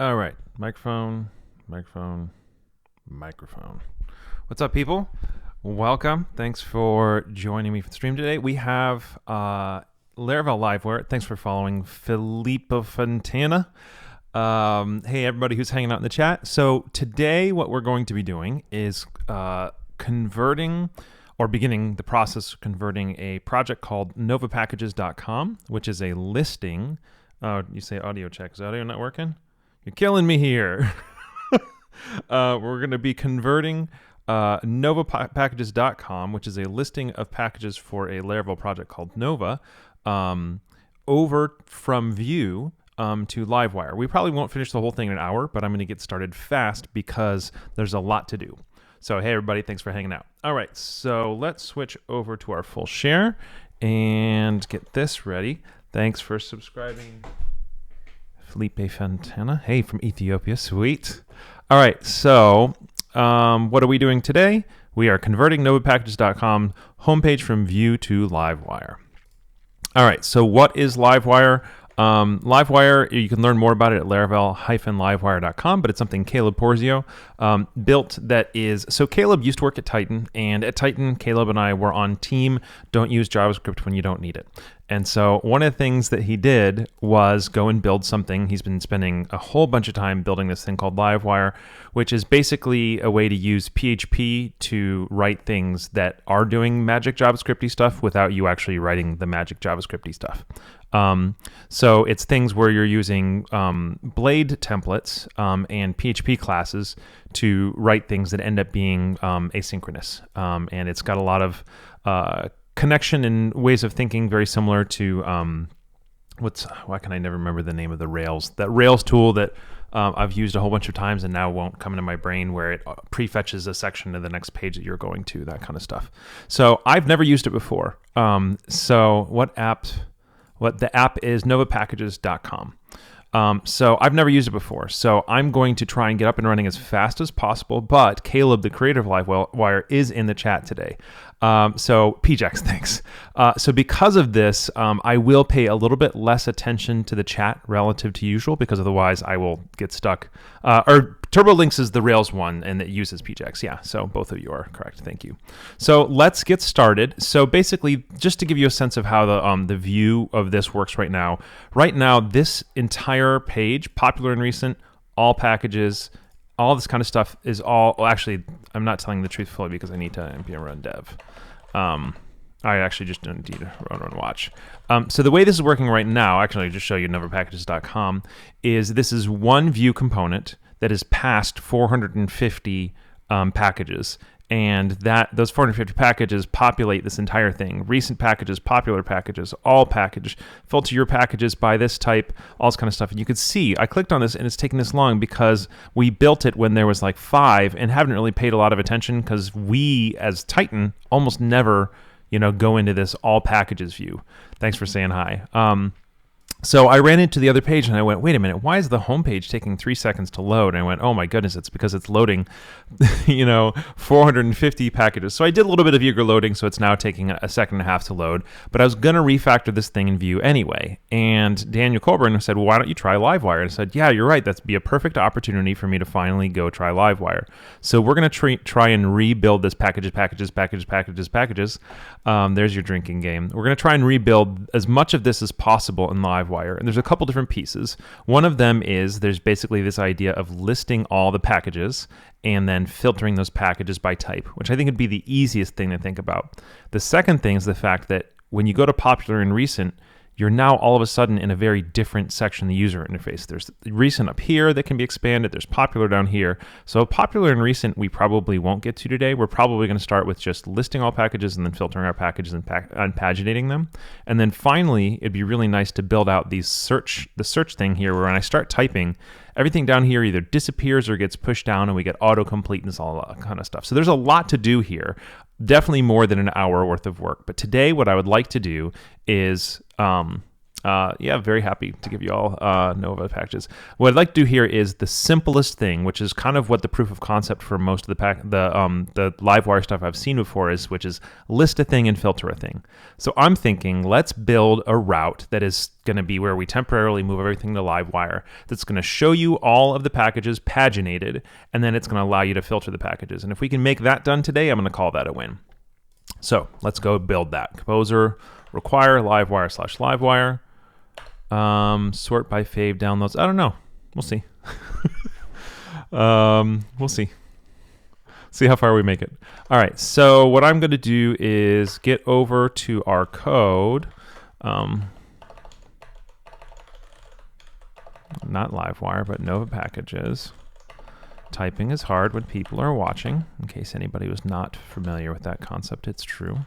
All right, microphone. What's up, people? Welcome. Thanks for joining me for the stream today. We have Laravel Livewire. Thanks for following Filippo Fontana. Hey, everybody who's hanging out in the chat. So today what we're going to be doing is converting or beginning the process of converting a project called novapackages.com, which is a listing. You say audio check. Is audio not working? You're killing me here. We're going to be converting novapackages.com, which is a listing of packages for a Laravel project called Nova, over from Vue to Livewire. We probably won't finish the whole thing in an hour, but I'm going to get started fast because there's a lot to do. So, hey, everybody, thanks for hanging out. All right, so let's switch over to our full share and get this ready. Thanks for subscribing, Felipe Fontana. Hey, from Ethiopia. Sweet. All right, so what are we doing today? We are converting novapackages.com homepage from Vue to Livewire. All right, so what is Livewire? Livewire, you can learn more about it at laravel-livewire.com, but it's something Caleb Porzio built that is... So Caleb used to work at Titan, and at Titan, Caleb and I were on team, don't use JavaScript when you don't need it. And so one of the things that he did was go and build something. He's been spending a whole bunch of time building this thing called Livewire, which is basically a way to use PHP to write things that are doing magic JavaScript-y stuff without you actually writing the magic JavaScript-y stuff. So it's things where you're using Blade templates and PHP classes to write things that end up being asynchronous. And it's got a lot of connection and ways of thinking very similar to why can I never remember the name of the Rails? That Rails tool that I've used a whole bunch of times and now won't come into my brain, where it prefetches a section to the next page that you're going to, that kind of stuff. So I've never used it before. So the app is novapackages.com. So I've never used it before. So I'm going to try and get up and running as fast as possible. But Caleb, the creator of Livewire, is in the chat today. So PJAX, thanks. So because of this, I will pay a little bit less attention to the chat relative to usual, because otherwise I will get stuck. Or TurboLinks is the Rails one, and it uses PJAX. Yeah, so both of you are correct. Thank you. So let's get started. So basically, just to give you a sense of how the view of this works right now. Right now, this entire page, popular and recent, all packages, all this kind of stuff is all... Well, actually, I'm not telling the truth fully because I need to npm run dev. I actually just don't need to run watch. So the way this is working right now, actually, I'll just show you novapackages.com, is this is one Vue component that is past 450 packages. And those 450 packages populate this entire thing. Recent packages, popular packages, all package, filter your packages by this type, all this kind of stuff. And you can see, I clicked on this and it's taking this long because we built it when there was like 5 and haven't really paid a lot of attention because we, as Titan, almost never, go into this all packages view. Thanks for saying hi. So I ran into the other page and I went, wait a minute, why is the homepage taking 3 seconds to load? And I went, oh my goodness, it's because it's loading, 450 packages. So I did a little bit of eager loading, so it's now taking a second and a half to load. But I was going to refactor this thing in Vue anyway. And Daniel Colburn said, well, why don't you try Livewire? And I said, yeah, you're right. That'd be a perfect opportunity for me to finally go try Livewire. So we're going to try and rebuild this packages. There's your drinking game. We're going to try and rebuild as much of this as possible in Livewire. And there's a couple different pieces. One of them is there's basically this idea of listing all the packages and then filtering those packages by type, which I think would be the easiest thing to think about. The second thing is the fact that when you go to popular and recent, you're now all of a sudden in a very different section of the user interface. There's recent up here that can be expanded. There's popular down here. So popular and recent we probably won't get to today. We're probably going to start with just listing all packages and then filtering our packages and paginating them. And then finally, it'd be really nice to build out the search thing here, where when I start typing, everything down here either disappears or gets pushed down and we get autocomplete and all that kind of stuff. So there's a lot to do here. Definitely more than an hour worth of work. But today what I would like to do is Yeah, very happy to give you all Nova packages. What I'd like to do here is the simplest thing, which is kind of what the proof of concept for most of the Livewire stuff I've seen before is, which is list a thing and filter a thing. So I'm thinking, let's build a route that is going to be where we temporarily move everything to Livewire. That's going to show you all of the packages paginated, and then it's going to allow you to filter the packages. And if we can make that done today, I'm going to call that a win. So let's go build that. Composer require Livewire/Livewire. Sort by fave downloads. I don't know. We'll see. We'll see. See how far we make it. All right. So what I'm going to do is get over to our code. Not Livewire, but Nova packages. Typing is hard when people are watching. In case anybody was not familiar with that concept, it's true.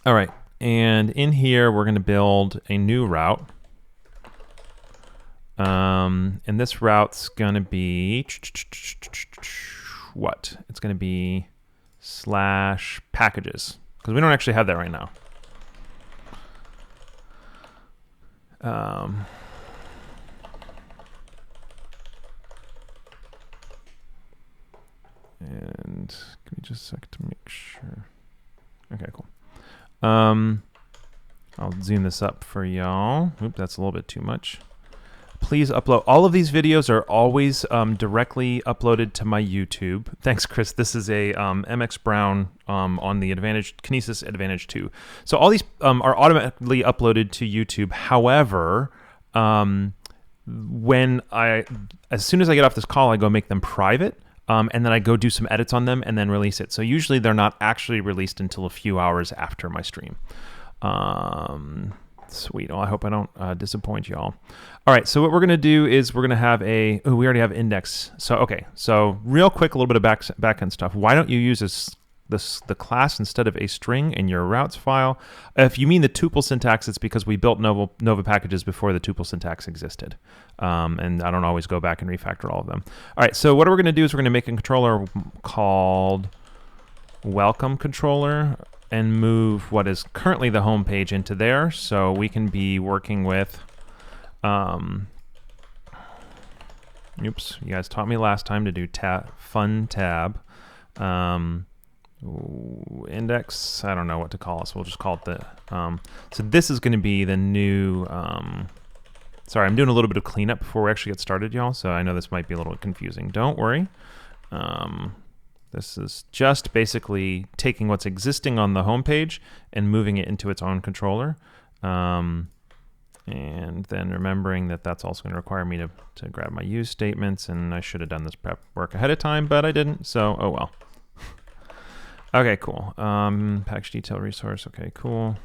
All right. And in here, we're going to build a new route. And this route's going to be what? It's going to be /packages, because we don't actually have that right now. And give me just a sec to make sure. Okay, cool. I'll zoom this up for y'all. Oop, that's a little bit too much. Please upload. All of these videos are always directly uploaded to my YouTube. Thanks, Chris. This is a MX Brown on the Kinesis Advantage 2. So all these are automatically uploaded to YouTube. However, as soon as I get off this call, I go make them private. And then I go do some edits on them and then release it. So usually they're not actually released until a few hours after my stream. Sweet. Well, I hope I don't disappoint y'all. All right. So what we're going to do is we're going to have we already have index. So, okay. So real quick, a little bit of backend stuff. Why don't you use the class instead of a string in your routes file? If you mean the tuple syntax, it's because we built Nova packages before the tuple syntax existed. And I don't always go back and refactor all of them. All right, so what we're going to do is we're going to make a controller called welcome controller and move what is currently the home page into there, so we can be working with oops, you guys taught me last time to do fun tab. Index, I don't know what to call it, so we'll just call it the so this is going to be the new sorry, I'm doing a little bit of cleanup before we actually get started, y'all, so I know this might be a little confusing. Don't worry. This is just basically taking what's existing on the home page and moving it into its own controller, and then remembering that that's also going to require me to grab my use statements, and I should have done this prep work ahead of time, but I didn't, so oh well. Okay, cool. Package detail resource. Okay, cool.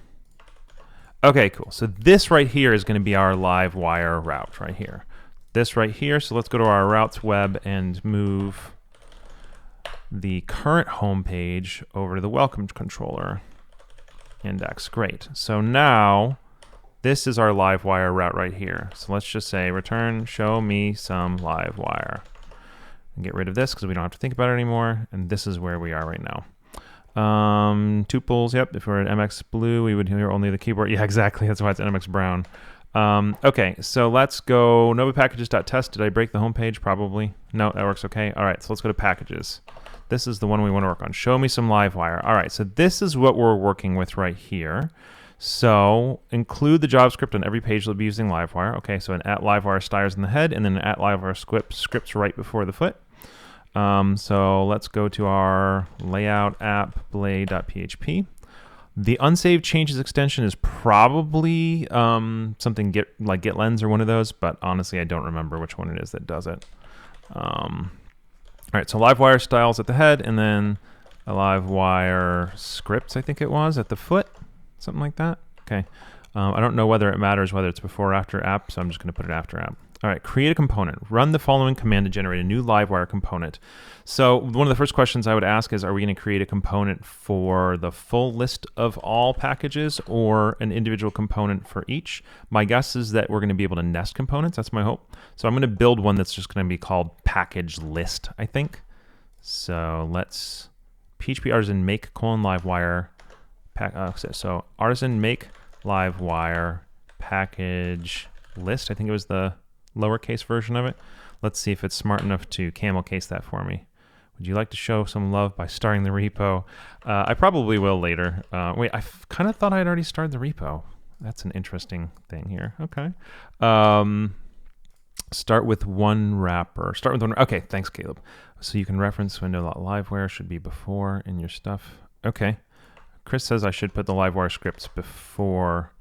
Okay, cool. So this right here is going to be our Livewire route right here. This right here. So let's go to our routes web and move the current home page over to the welcome controller index. Great. So now this is our Livewire route right here. So let's just say return show me some Livewire. And get rid of this because we don't have to think about it anymore. And this is where we are right now. Tuples, yep, if we're at MX Blue, we would hear only the keyboard. Yeah, exactly, that's why it's MX Brown. Okay, so let's go novapackages.test. Did I break the home page? Probably. No, that works okay. All right, so let's go to packages. This is the one we want to work on. Show me some Livewire. All right, so this is what we're working with right here. So include the JavaScript on every page that'll be using Livewire. Okay, so an @Livewire stars in the head, and then an @Livewire scripts right before the foot. So let's go to our layout app blade.php. The unsaved changes extension is probably something like GetLens or one of those, but honestly, I don't remember which one it is that does it. All right, so Livewire styles at the head, and then a Livewire scripts, I think it was, at the foot, something like that. Okay, I don't know whether it matters whether it's before or after app, so I'm just going to put it after app. All right, create a component. Run the following command to generate a new Livewire component. So one of the first questions I would ask is, are we going to create a component for the full list of all packages or an individual component for each? My guess is that we're going to be able to nest components. That's my hope. So I'm going to build one that's just going to be called package list, I think. So let's PHP artisan make : Livewire. So artisan make Livewire package list. I think it was the lowercase version of it. Let's see if it's smart enough to camel case that for me. Would you like to show some love by starting the repo? I probably will later. Wait, I kind of thought I'd already started the repo. That's an interesting thing here. Okay. Start with one wrapper. Start with one. Okay, thanks, Caleb. So you can reference window.livewire should be before in your stuff. Okay. Chris says I should put the Livewire scripts before.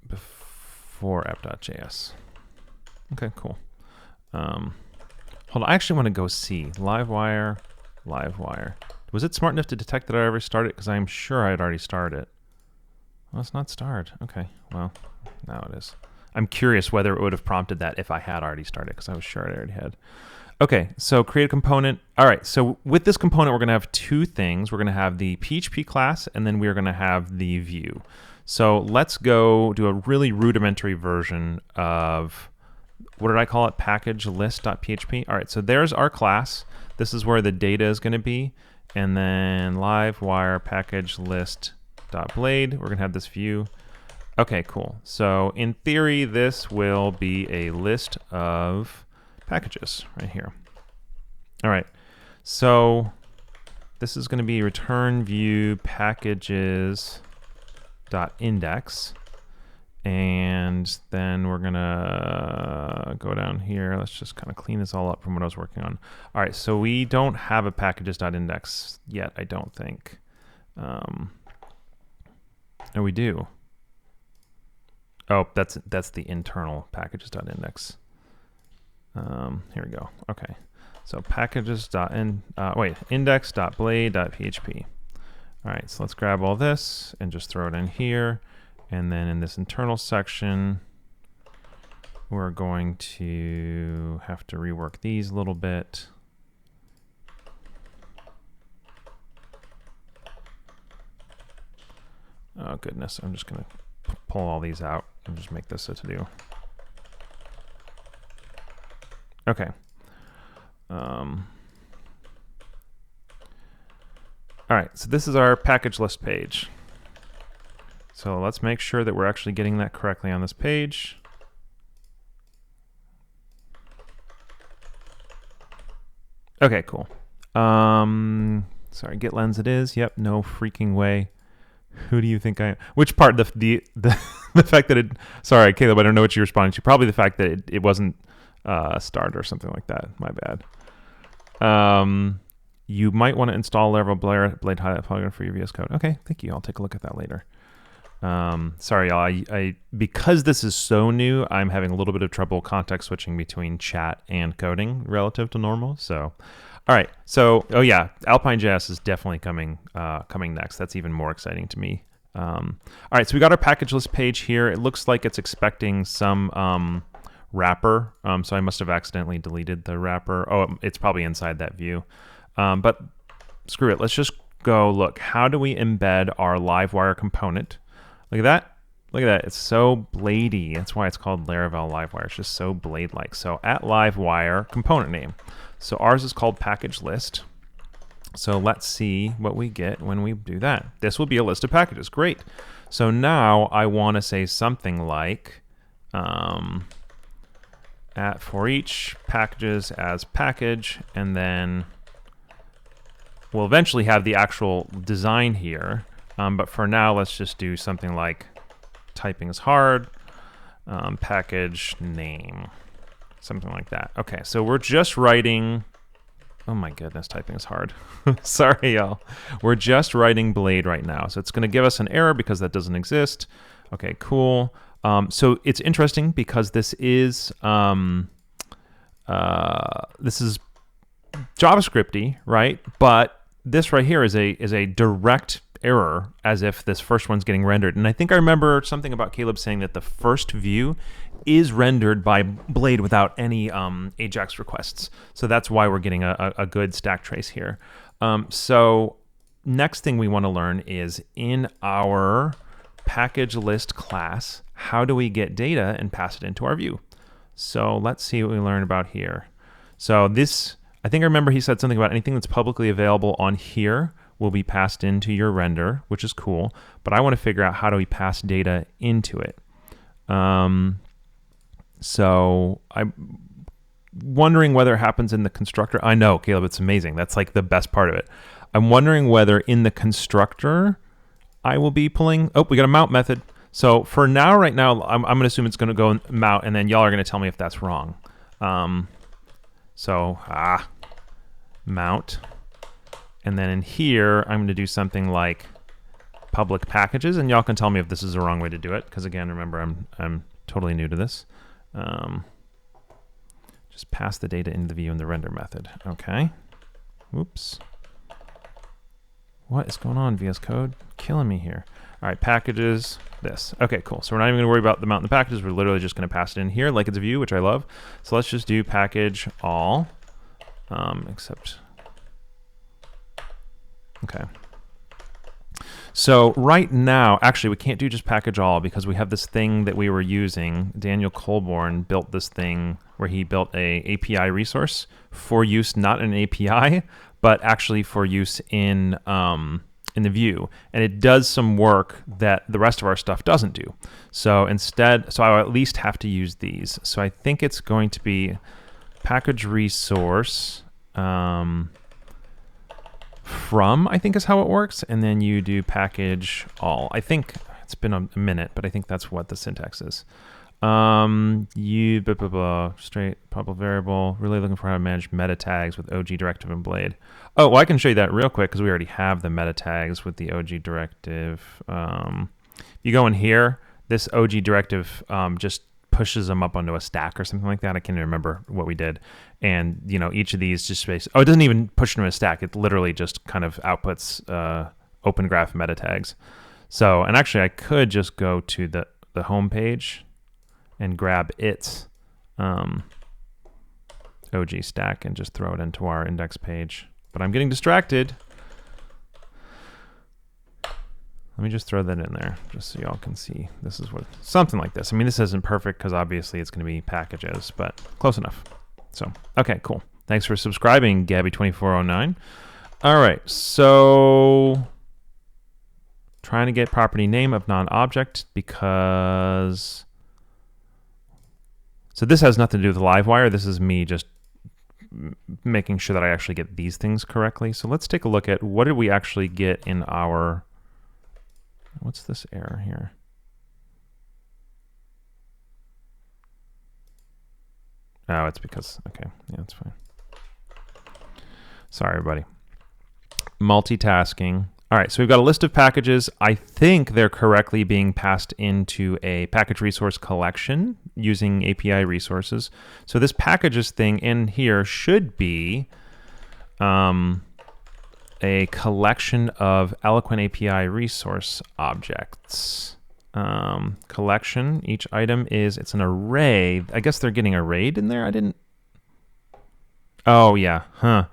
Before app.js. Okay, cool. Hold on, I actually want to go see Livewire. Was it smart enough to detect that I already started? Because I'm sure I had already started it. Well, it's not starred. Okay, well, now it is. I'm curious whether it would have prompted that if I had already started, because I was sure I already had. Okay, so create a component. All right, so with this component, we're going to have two things. We're going to have the PHP class, and then we're going to have the view. So let's go do a really rudimentary version of, what did I call it? Package list.php. All right, so there's our class. This is where the data is going to be. And then Livewire package list.blade. We're going to have this view. Okay, cool. So in theory, this will be a list of packages right here. All right, so this is going to be return view packages dot index, and then we're gonna go down here. Let's just kind of clean this all up from what I was working on. All right, so we don't have a packages dot index yet, I don't think. No, we do. Oh, that's the internal packages dot index. Here we go. Okay, so index.blade.php. All right, so let's grab all this and just throw it in here. And then in this internal section, we're going to have to rework these a little bit. Oh, goodness. I'm just going to pull all these out and just make this a to-do. Okay. All right, so this is our package list page. So let's make sure that we're actually getting that correctly on this page. Okay, cool. Sorry, git lens it is. Yep, no freaking way. Who do you think I am? Which part? The fact that it. Sorry, Caleb, I don't know what you're responding to. Probably the fact that it wasn't start or something like that. My bad. You might want to install Laravel Blade highlight plugin for your VS Code. Okay, thank you. I'll take a look at that later. Sorry, y'all. I because this is so new, I'm having a little bit of trouble context switching between chat and coding relative to normal. So, all right. So, oh yeah, Alpine.js is definitely coming next. That's even more exciting to me. All right, so we got our package list page here. It looks like it's expecting some wrapper. So I must have accidentally deleted the wrapper. Oh, it's probably inside that view. But screw it. Let's just go look. How do we embed our Livewire component? Look at that. Look at that. It's so bladey. That's why it's called Laravel Livewire. It's just so blade-like. So at Livewire component name. So ours is called package list. So let's see what we get when we do that. This will be a list of packages. Great. So now I want to say something like at for each packages as package, and then we'll eventually have the actual design here. But for now, let's just do something like typing is hard, package name, something like that. Okay, so we're just writing, oh my goodness, typing is hard. Sorry, y'all. We're just writing Blade right now. So it's gonna give us an error because that doesn't exist. Okay, cool. So it's interesting because this is JavaScripty, right? But this right here is a direct error, as if this first one's getting rendered. And I think I remember something about Caleb saying that the first view is rendered by Blade without any AJAX requests. So that's why we're getting a good stack trace here. So next thing we want to learn is in our package list class, how do we get data and pass it into our view? So let's see what we learn about here. So this, I think I remember he said something about anything that's publicly available on here will be passed into your render, which is cool. But I want to figure out how do we pass data into it. So I'm wondering whether it happens in the constructor. I know, Caleb, it's amazing. That's like the best part of it. I'm wondering whether in the constructor I will be pulling. Oh, we got a mount method. So for now, right now, I'm going to assume it's going to go mount, and then y'all are going to tell me if that's wrong. Mount. And then in here, I'm going to do something like public packages, and y'all can tell me if this is the wrong way to do it, because again, remember, I'm totally new to this. Just pass the data into the view in the render method. Okay. Oops. What is going on, VS Code? Killing me here. All right, packages, this. Okay, cool. So we're not even gonna worry about the mount and the packages. We're literally just gonna pass it in here like it's a view, which I love. So let's just do package all, except, okay. So right now, actually, we can't do just package all because we have this thing that we were using. Daniel Colborn built this thing where he built a API resource for use, not an API, but actually for use in the view. And it does some work that the rest of our stuff doesn't do. So instead, so I'll at least have to use these. So I think it's going to be package resource from, I think is how it works. And then you do package all. I think it's been a minute, but I think that's what the syntax is. Straight public variable, really looking for how to manage meta tags with OG directive and blade. Oh, well, I can show you that real quick because we already have the meta tags with the OG directive. You go in here, this OG directive just pushes them up onto a stack or something like that. I can't even remember what we did. And, you know, each of these just it doesn't even push them to a stack. It literally just kind of outputs open graph meta tags. So, and actually I could just go to the home page and grab its OG stack and just throw it into our index page. But I'm getting distracted. Let me just throw that in there just so y'all can see. This is what, something like this. I mean, this isn't perfect because obviously it's going to be packages, but close enough. So, okay, cool. Thanks for subscribing, Gabby2409. All right, so trying to get property name of non-object because, so this has nothing to do with the Livewire. This is me just making sure that I actually get these things correctly. So let's take a look at what did we actually get in our, what's this error here? Oh, it's because, okay, yeah, that's fine. Sorry, everybody. Multitasking. All right, so we've got a list of packages. I think they're correctly being passed into a package resource collection using API resources. So this packages thing in here should be a collection of Eloquent API resource objects. Collection, each item is, it's an array. I guess they're getting arrayed in there. I didn't. Oh, yeah. Huh.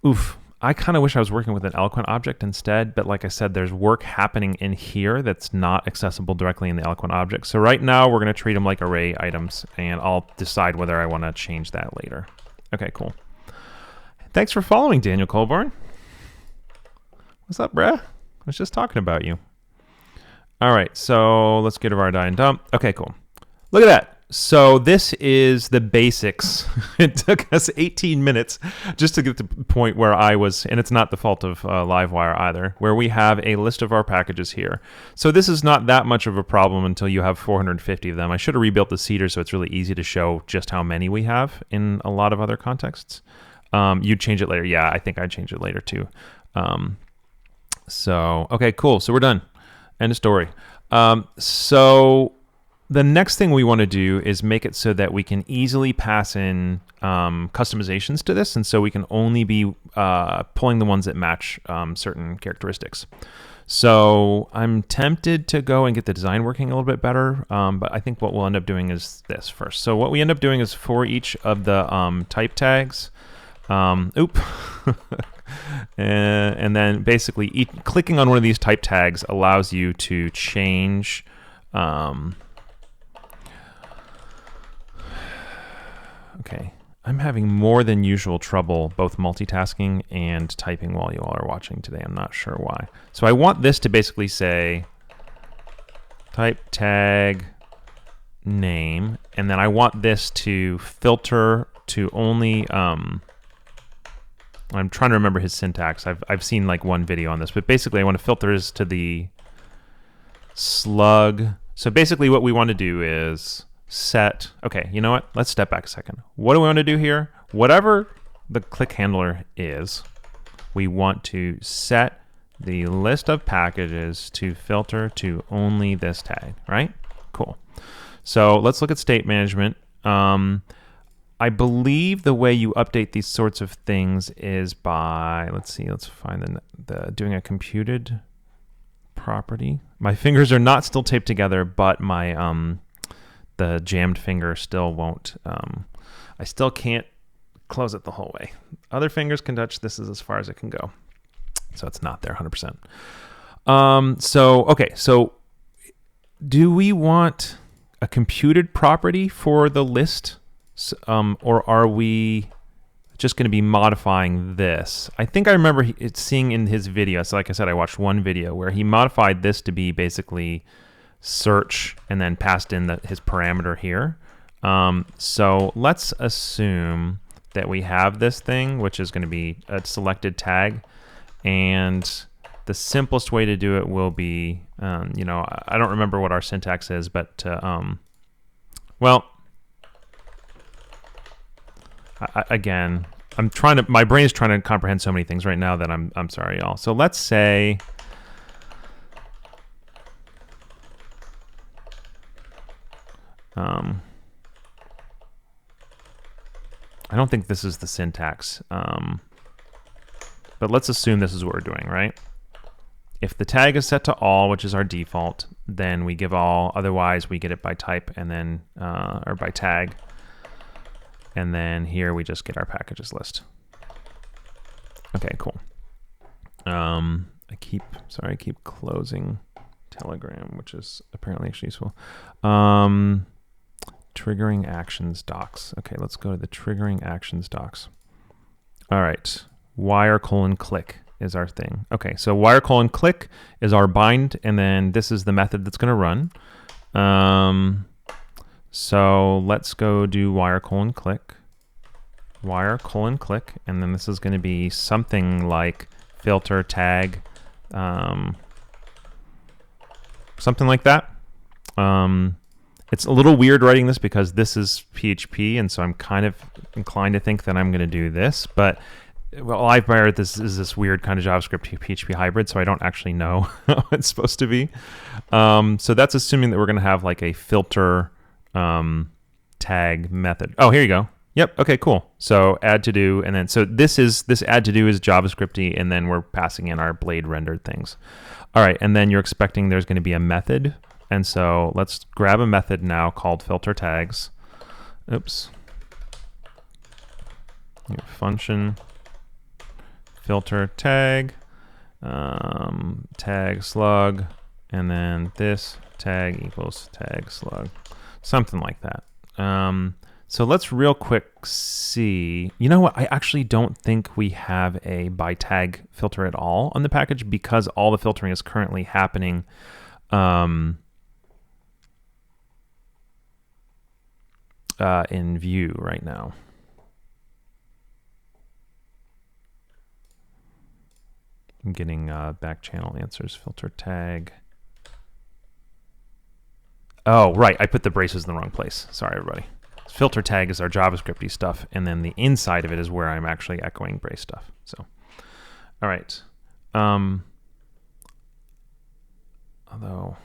Oof. I kind of wish I was working with an Eloquent object instead, but like I said, there's work happening in here that's not accessible directly in the Eloquent object. So right now we're going to treat them like array items, and I'll decide whether I want to change that later. Okay, cool. Thanks for following, Daniel Colborn. What's up, bruh? I was just talking about you. All right, so let's get to our die and dump. Okay, cool. Look at that. So this is the basics. It took us 18 minutes just to get to the point where I was, and it's not the fault of Livewire either, where we have a list of our packages here. So this is not that much of a problem until you have 450 of them. I should have rebuilt the seeder so it's really easy to show just how many we have in a lot of other contexts. You'd change it later. Yeah, I think I'd change it later too. So, okay, cool. So we're done. End of story. So the next thing we want to do is make it so that we can easily pass in customizations to this, and so we can only be pulling the ones that match certain characteristics. So I'm tempted to go and get the design working a little bit better, but I think what we'll end up doing is this first. So what we end up doing is for each of the type tags, and then basically clicking on one of these type tags allows you to change okay. I'm having more than usual trouble both multitasking and typing while you all are watching today. I'm not sure why. So I want this to basically say type tag name, and then I want this to filter to only, I'm trying to remember his syntax. I've seen like one video on this, but basically I want to filter this to the slug. So basically what we want to do is set, okay, you know what? Let's step back a second. What do we want to do here? Whatever the click handler is, we want to set the list of packages to filter to only this tag, right? Cool. So let's look at state management. I believe the way you update these sorts of things is by, let's see, let's find the doing a computed property. My fingers are not still taped together, but my the jammed finger still won't, I still can't close it the whole way. Other fingers can touch, this is as far as it can go. So it's not there 100%. Okay, so do we want a computed property for the list? Or are we just going to be modifying this? I think I remember seeing in his video, so like I said, I watched one video where he modified this to be basically search and then passed in his parameter here. So let's assume that we have this thing, which is going to be a selected tag. And the simplest way to do it will be, you know, I don't remember what our syntax is, but well, again, my brain is trying to comprehend so many things right now that I'm sorry, y'all. So let's say, I don't think this is the syntax, but let's assume this is what we're doing, right? If the tag is set to all, which is our default, then we give all, otherwise we get it by type and then, or by tag. And then here we just get our packages list. Okay, cool. I keep closing Telegram, which is apparently actually useful. Triggering actions docs. Okay, let's go to the triggering actions docs. All right, wire : click is our thing. Okay, so wire : click is our bind, and then this is the method that's going to run. So let's go do wire : click, wire : click, and then this is going to be something like filter tag, something like that. It's a little weird writing this because this is PHP, and so I'm kind of inclined to think that I'm going to do this, but well, Livewire, this is this weird kind of JavaScript to PHP hybrid, so I don't actually know how it's supposed to be. So that's assuming that we're going to have like a filter tag method. Oh, here you go. Yep. Okay, cool. So add to do, and then so this add to do is JavaScripty, and then we're passing in our blade rendered things. All right, and then you're expecting there's going to be a method, and so let's grab a method now called filter tags. Oops. Function filter tag, tag slug, and then this tag equals tag slug, something like that. So let's real quick see. You know what? I actually don't think we have a by tag filter at all on the package because all the filtering is currently happening in Vue right now. I'm getting back channel answers, filter tag. Oh, right, I put the braces in the wrong place. Sorry, everybody. Filter tag is our JavaScripty stuff, and then the inside of it is where I'm actually echoing brace stuff. So, all right. Although,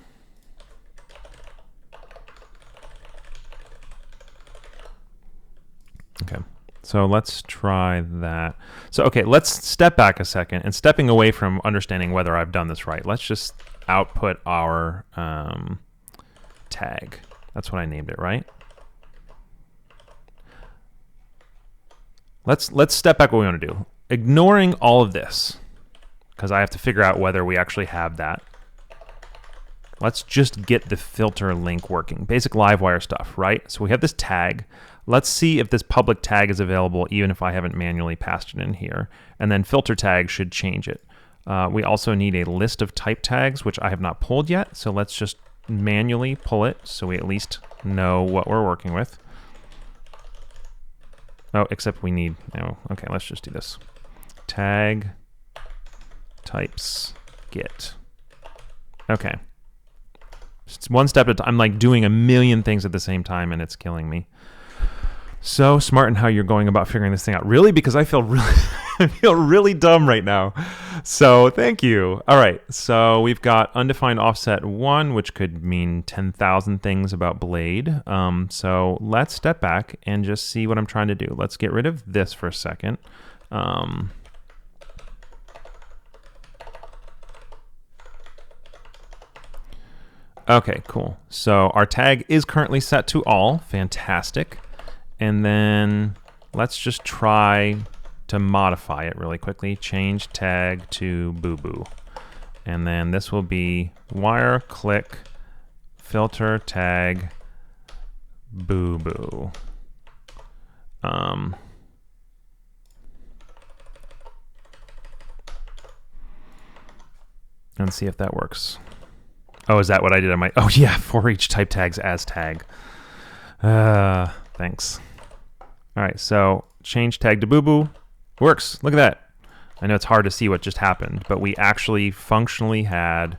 okay. So let's try that. So, okay, let's step back a second, and stepping away from understanding whether I've done this right, let's just output our tag. That's what I named it, right? Let's step back what we want to do. Ignoring all of this, because I have to figure out whether we actually have that. Let's just get the filter link working. Basic Livewire stuff, right? So we have this tag. Let's see if this public tag is available even if I haven't manually passed it in here. And then filter tag should change it. We also need a list of type tags, which I have not pulled yet. So let's just manually pull it so we at least know what we're working with. Oh, except we need, oh, okay, let's just do this. Tag types get. Okay. It's one step at a time. I'm like doing a million things at the same time and it's killing me. So smart in how you're going about figuring this thing out. Really? Because I feel really, I feel really dumb right now. So thank you. All right. So we've got undefined offset 1, which could mean 10,000 things about Blade. So let's step back and just see what I'm trying to do. Let's get rid of this for a second. Okay, cool. So our tag is currently set to all. Fantastic. And then let's just try to modify it really quickly. Change tag to boo-boo. And then this will be wire click filter tag boo-boo. And see if that works. Oh, is that what I did on my... Oh, yeah, for each type tags as tag. Thanks. All right, so change tag to boo-boo. Works. Look at that. I know it's hard to see what just happened, but we actually functionally had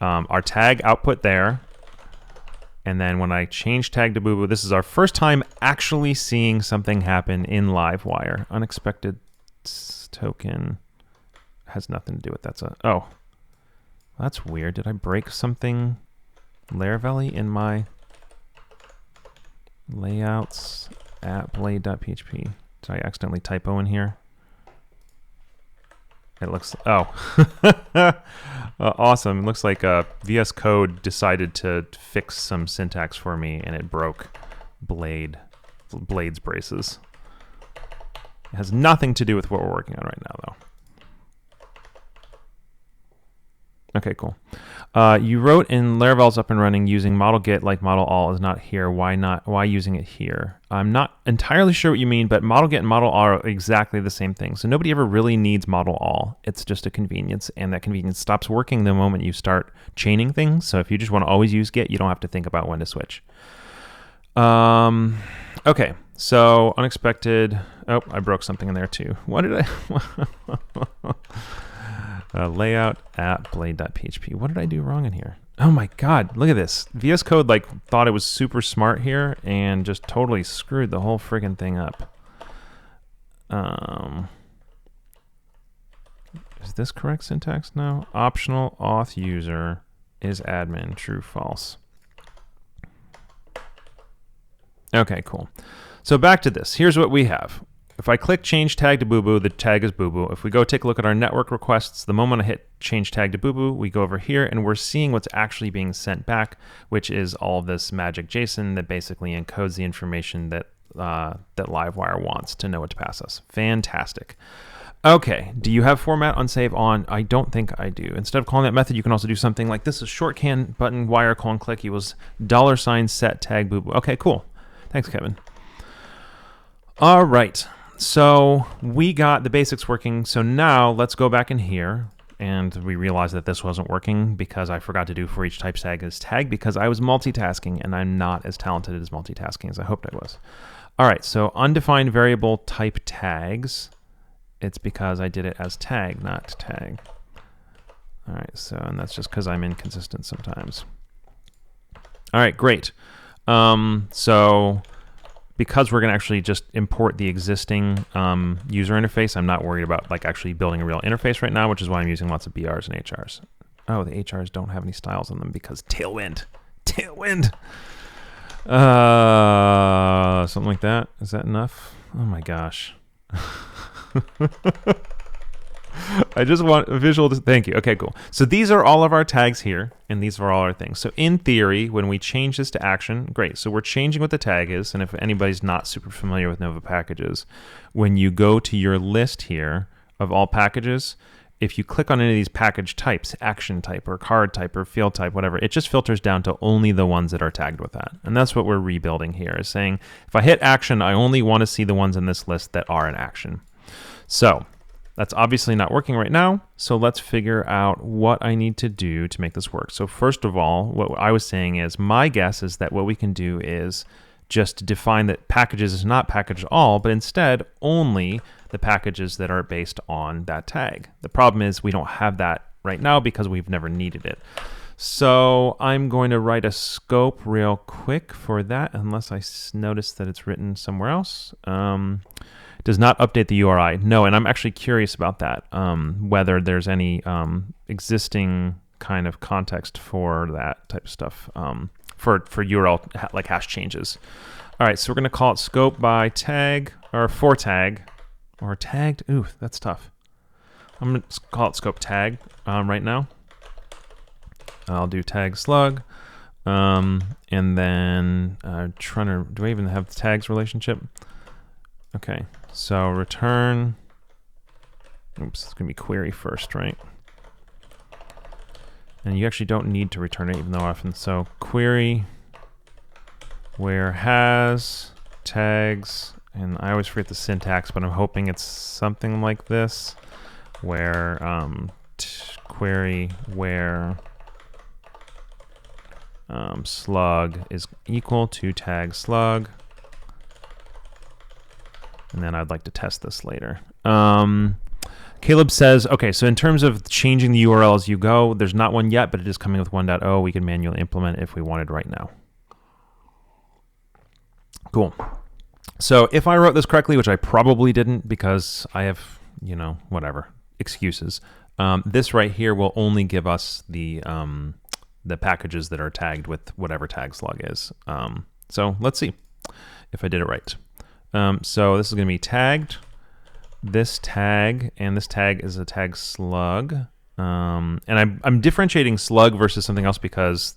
our tag output there. And then when I change tag to boo-boo, this is our first time actually seeing something happen in Livewire. Unexpected token has nothing to do with that. Oh, that's weird. Did I break something Laravel in my layouts at blade.php? Did I accidentally typo in here? It looks, oh, awesome. It looks like VS Code decided to fix some syntax for me and it broke Blade's braces. It has nothing to do with what we're working on right now, though. Okay, cool. You wrote in Laravel's up and running using model get like model all is not here. Why not? Why using it here? I'm not entirely sure what you mean, but model get and model all are exactly the same thing. So nobody ever really needs model all. It's just a convenience, and that convenience stops working the moment you start chaining things. So if you just want to always use get, you don't have to think about when to switch. Okay, so unexpected. Oh, I broke something in there too. What did I? Layout at blade.php. What did I do wrong in here? Oh my God, look at this. VS Code like thought it was super smart here and just totally screwed the whole friggin' thing up. Is this correct syntax now? Optional auth user is admin, true, false. Okay, cool. So back to this. Here's what we have. If I click change tag to boo-boo, the tag is boo-boo. If we go take a look at our network requests, the moment I hit change tag to boo-boo, we go over here and we're seeing what's actually being sent back, which is all of this magic JSON that basically encodes the information that that Livewire wants to know what to pass us. Fantastic. Okay, do you have format unsave on? I don't think I do. Instead of calling that method, you can also do something like this: is shortcan button wire colon click equals $ set tag boo-boo. Okay, cool. Thanks, Kevin. All right. So we got the basics working. So now let's go back in here, and we realize that this wasn't working because I forgot to do for each type tag as tag because I was multitasking, and I'm not as talented as multitasking as I hoped I was. All right, so undefined variable type tags. It's because I did it as tag, not tag. All right, so, and that's just because I'm inconsistent sometimes. All right, great. So because we're going to actually just import the existing user interface, I'm not worried about like actually building a real interface right now, which is why I'm using lots of BRs and HRs. Oh, the HRs don't have any styles on them because Tailwind. Tailwind! Something like that. Is that enough? Oh my gosh. I just want a visual. Thank you. Okay, cool. So these are all of our tags here, and these are all our things. So in theory, when we change this to action, great. So we're changing what the tag is, and if anybody's not super familiar with Nova packages, when you go to your list here of all packages, if you click on any of these package types, action type or card type or field type, whatever, it just filters down to only the ones that are tagged with that. And that's what we're rebuilding here, is saying if I hit action, I only want to see the ones in this list that are an action. So that's obviously not working right now. So let's figure out what I need to do to make this work. So first of all, what I was saying is my guess is that what we can do is just define that packages is not package all, but instead only the packages that are based on that tag. The problem is we don't have that right now because we've never needed it. So I'm going to write a scope real quick for that, unless I notice that it's written somewhere else. Does not update the URI. No, and I'm actually curious about that, whether there's any existing kind of context for that type of stuff, for URL like hash changes. All right, so we're going to call it scope by tag, or for tag, or tagged. Ooh, that's tough. I'm going to call it scope tag right now. I'll do tag slug, and then trying to, do I even have the tags relationship? Okay, so return, oops, it's going to be query first, right? And you actually don't need to return it, even though often. So query where has tags, and I always forget the syntax, but I'm hoping it's something like this, where query where slug is equal to tag slug. And then I'd like to test this later. Caleb says, okay, so in terms of changing the URL as you go, there's not one yet, but it is coming with 1.0. We can manually implement it if we wanted right now. Cool. So if I wrote this correctly, which I probably didn't because I have, you know, whatever, excuses, this right here will only give us the packages that are tagged with whatever tag slug is. So let's see if I did it right. So this is going to be tagged, this tag, and this tag is a tag slug. And I'm differentiating slug versus something else because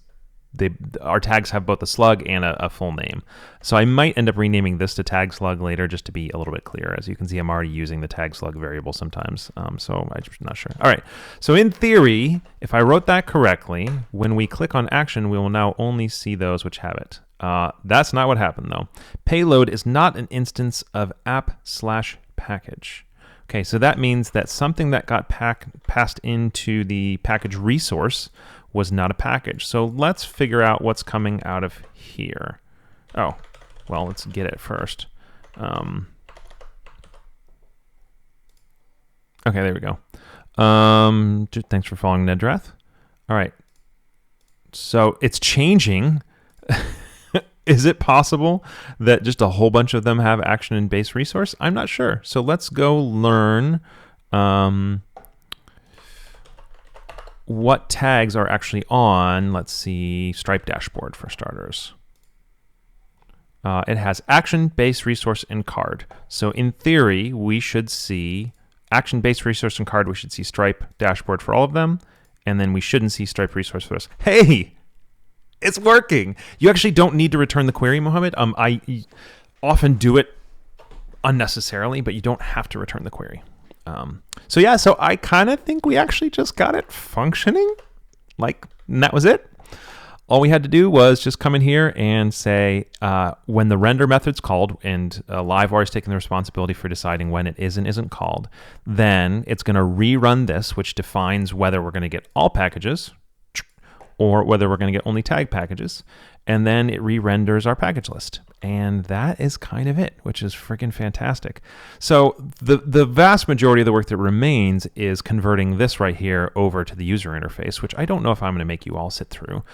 our tags have both a slug and a full name. So I might end up renaming this to tag slug later just to be a little bit clearer. As you can see, I'm already using the tag slug variable sometimes. So I'm not sure. All right. So in theory, if I wrote that correctly, when we click on action, we will now only see those which have it. That's not what happened though. Payload is not an instance of app/package. Okay, so that means that something that got passed into the package resource was not a package. So let's figure out what's coming out of here. Oh, well, let's get it first. Okay, there we go. Thanks for following Nedrath. All right, so it's changing. Is it possible that just a whole bunch of them have action and base resource? I'm not sure. So let's go learn what tags are actually on, let's see, Stripe dashboard for starters. It has action, base, resource, and card. So in theory, we should see action, base, resource, and card. We should see Stripe dashboard for all of them. And then we shouldn't see Stripe resource for us. Hey! It's working. You actually don't need to return the query, Mohammed. I often do it unnecessarily, but you don't have to return the query. So yeah, so I kind of think we actually just got it functioning. And that was it. All we had to do was just come in here and say, when the render method's called, and Livewire is taking the responsibility for deciding when it is and isn't called, then it's going to rerun this, which defines whether we're going to get all packages, or whether we're going to get only tag packages, and then it re-renders our package list. And that is kind of it, which is freaking fantastic. So the vast majority of the work that remains is converting this right here over to the user interface, which I don't know if I'm going to make you all sit through.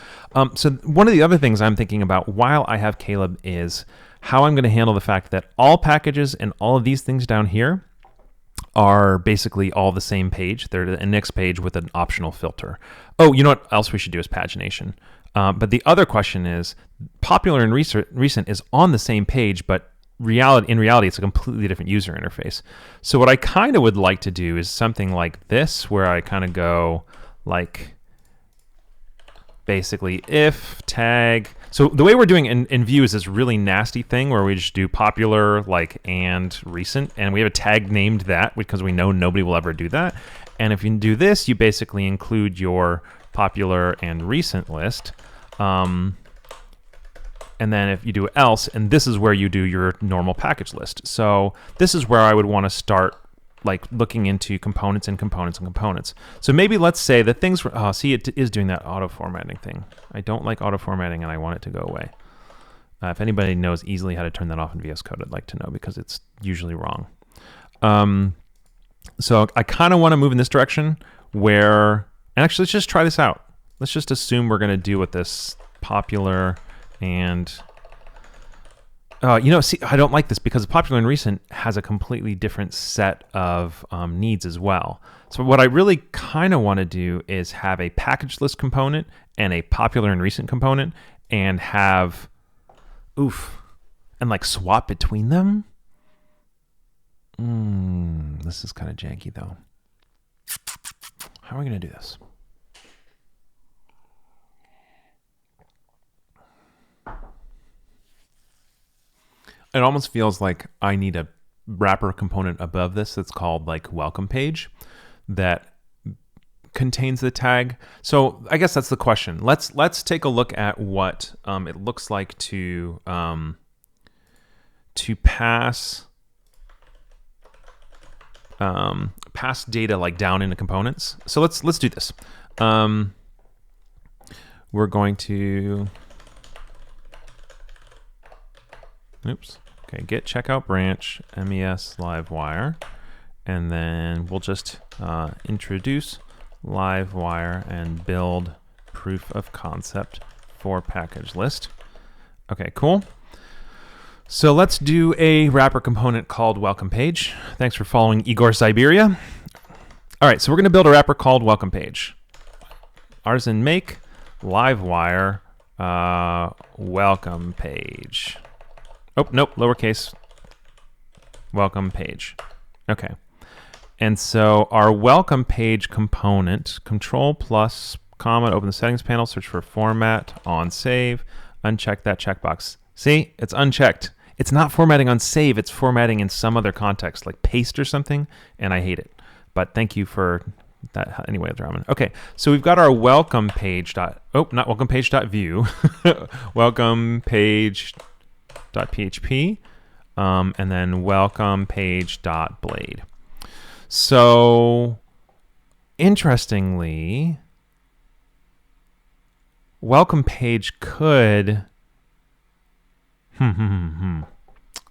So one of the other things I'm thinking about while I have Caleb is how I'm going to handle the fact that all packages and all of these things down here are basically all the same page. They're the index page with an optional filter. Oh, you know what else we should do is pagination. But the other question is, popular and recent is on the same page, but in reality, it's a completely different user interface. So what I kind of would like to do is something like this, where I kind of go like, basically if tag. So the way we're doing in Vue is this really nasty thing where we just do popular and recent, and we have a tag named that because we know nobody will ever do that. And if you do this, you basically include your popular and recent list. And then if you do else, and this is where you do your normal package list. So this is where I would want to start like looking into components and components and components. So maybe let's say that things, see, it is doing that auto formatting thing. I don't like auto formatting and I want it to go away. If anybody knows easily how to turn that off in VS Code, I'd like to know because it's usually wrong. So I kind of want to move in this direction where, and actually let's just try this out. Let's just assume we're going to do with this popular and, see, I don't like this because popular and recent has a completely different set of needs as well. So what I really kind of want to do is have a package list component and a popular and recent component and have, and like swap between them. This is kind of janky though. How are we going to do this? It almost feels like I need a wrapper component above this that's called like welcome page that contains the tag. So I guess that's the question. Let's take a look at what it looks like to pass pass data like down into components. So let's do this. We're going to okay, get checkout branch MES Livewire, and then we'll just introduce Livewire and build proof of concept for package list. Okay, cool. So let's do a wrapper component called welcome page. Thanks for following Igor Siberia. All right, so we're going to build a wrapper called welcome page. Artisan make Livewire welcome page. Oh, nope, lowercase welcome page. Okay. And so our welcome page component, control plus comma, open the settings panel, search for format on save, uncheck that checkbox. See, it's unchecked. It's not formatting on save, it's formatting in some other context, like paste or something, and I hate it. But thank you for that anyway, Draman. Okay, so we've got our welcome page not welcome page dot view, welcome page dot php, and then welcome page dot blade. So interestingly, welcome page could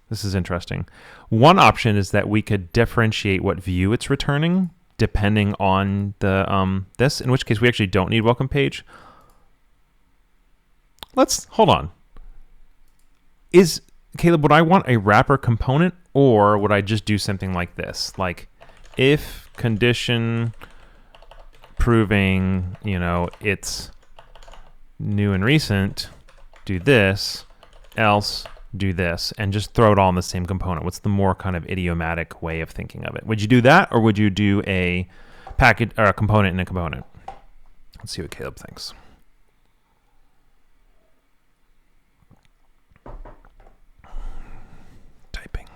this is interesting. One option is that we could differentiate what view it's returning depending on the this, in which case we actually don't need welcome page. Let's hold on. Caleb, would I want a wrapper component, or would I just do something like this? Like if condition proving, it's new and recent, do this, else do this, and just throw it all in the same component. What's the more kind of idiomatic way of thinking of it? Would you do that, or would you do a package or a component in a component? Let's see what Caleb thinks. Typing.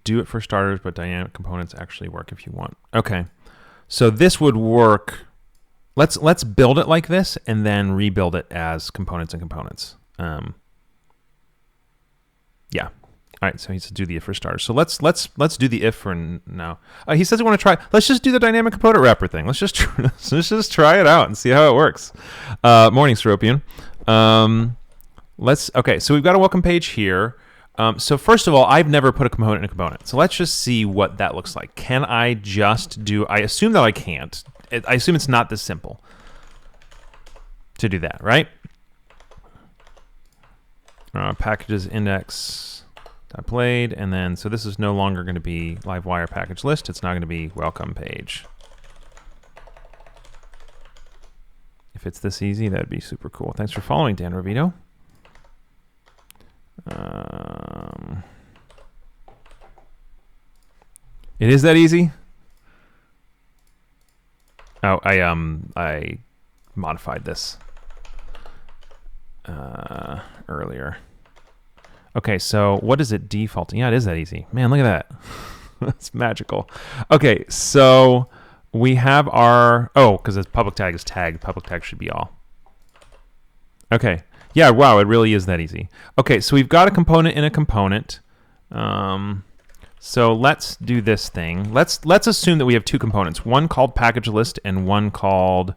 Do it for starters, but dynamic components actually work if you want. Okay, so this would work. Let's build it like this and then rebuild it as components and components. Yeah. All right. So he says do the if for starters. So let's do the if for now. He says we want to try. Let's just do the dynamic component wrapper thing. Let's just try it out and see how it works. Morning, Seropian. Okay. So we've got a welcome page here. So first of all, I've never put a component in a component. So let's just see what that looks like. Can I just do? I assume that I can't. I assume it's not this simple to do that, right? Packages index .blade, and then so this is no longer going to be Livewire package list. It's now going to be welcome page. If it's this easy, that'd be super cool. Thanks for following, Dan Rovito. It is that easy? Oh, I modified this earlier. Okay, so what is it defaulting? Yeah, it is that easy. Man, look at that. It's magical. Okay, so we have our, oh, because the public tag is tagged. Public tag should be all. Okay. Yeah, wow, it really is that easy. Okay, so we've got a component in a component. So let's do this thing. Let's assume that we have two components, one called package list and one called,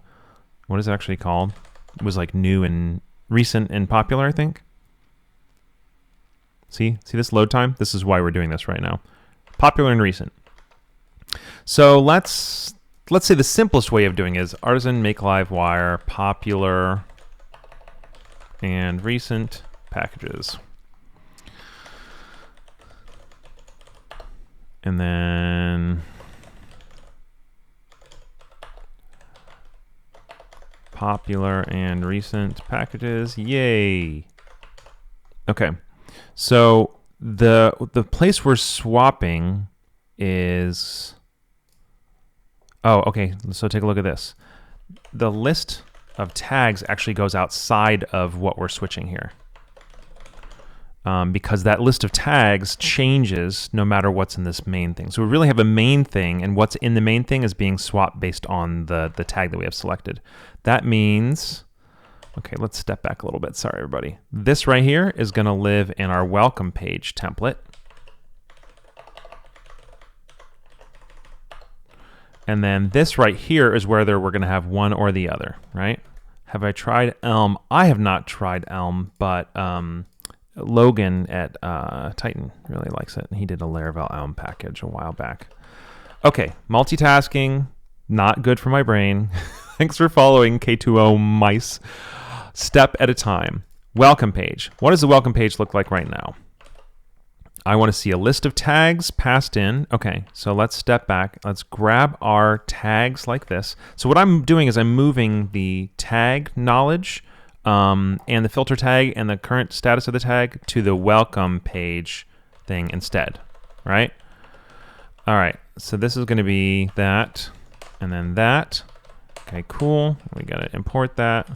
what is it actually called? It was like new and recent and popular, I think. See this load time? This is why we're doing this right now. Popular and recent. So let's say the simplest way of doing it is artisan make Livewire popular and recent packages. And then popular and recent packages. Yay. Okay. So the place we're swapping is, oh, okay. So take a look at this. The list of tags actually goes outside of what we're switching here. Because that list of tags changes no matter what's in this main thing. So we really have a main thing, and what's in the main thing is being swapped based on the tag that we have selected. That means, okay, let's step back a little bit. Sorry, everybody. This right here is going to live in our welcome page template. And then this right here is where we're going to have one or the other, right? Have I tried Elm? I have not tried Elm, but Logan at Titan really likes it. He did a Laravel Elm package a while back. Okay, multitasking, not good for my brain. Thanks for following, K2O mice. Step at a time. Welcome page. What does the welcome page look like right now? I want to see a list of tags passed in. Okay, so let's step back. Let's grab our tags like this. So what I'm doing is I'm moving the tag knowledge and the filter tag and the current status of the tag to the welcome page thing instead, right? All right, so this is going to be that and then that. Okay, cool. We got to import that.